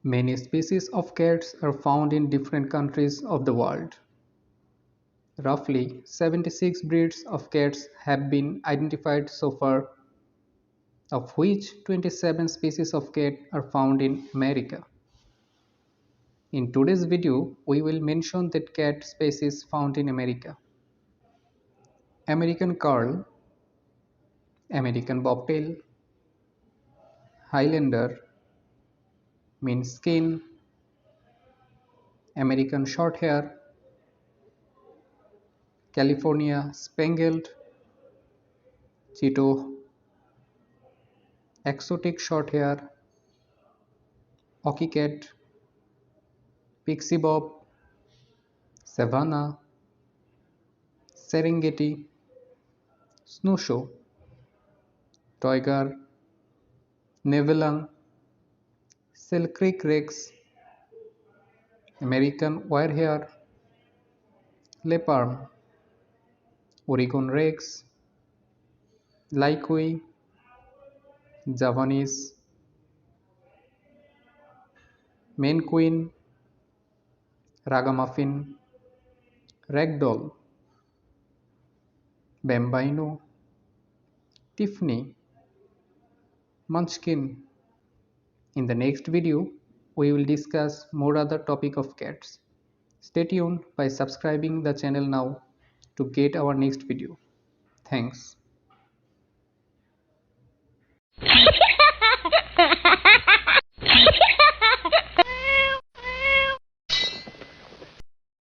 Many species of cats are found in different countries of the world. Roughly 76 breeds of cats have been identified so far, of which 27 species of cat are found in America. In today's video, we will mention the cat species found in America. American Curl, American Bobtail, Highlander, Minskin, American Shorthair, California Spangled, Cheeto, Exotic Shorthair, Hockey Cat, Pixie Bob, Savannah, Serengeti, Snowshoe, Toigar, Nevelang, Selkirk Rex, American Wirehair, Leopard, Oregon Rex, Laikui, Javanese, Maine Coon, Ragamuffin, Ragdoll, Bambino, Tiffany, Munchkin. In the next video, we will discuss more other topic of cats. Stay tuned by subscribing the channel now to get our next video. Thanks.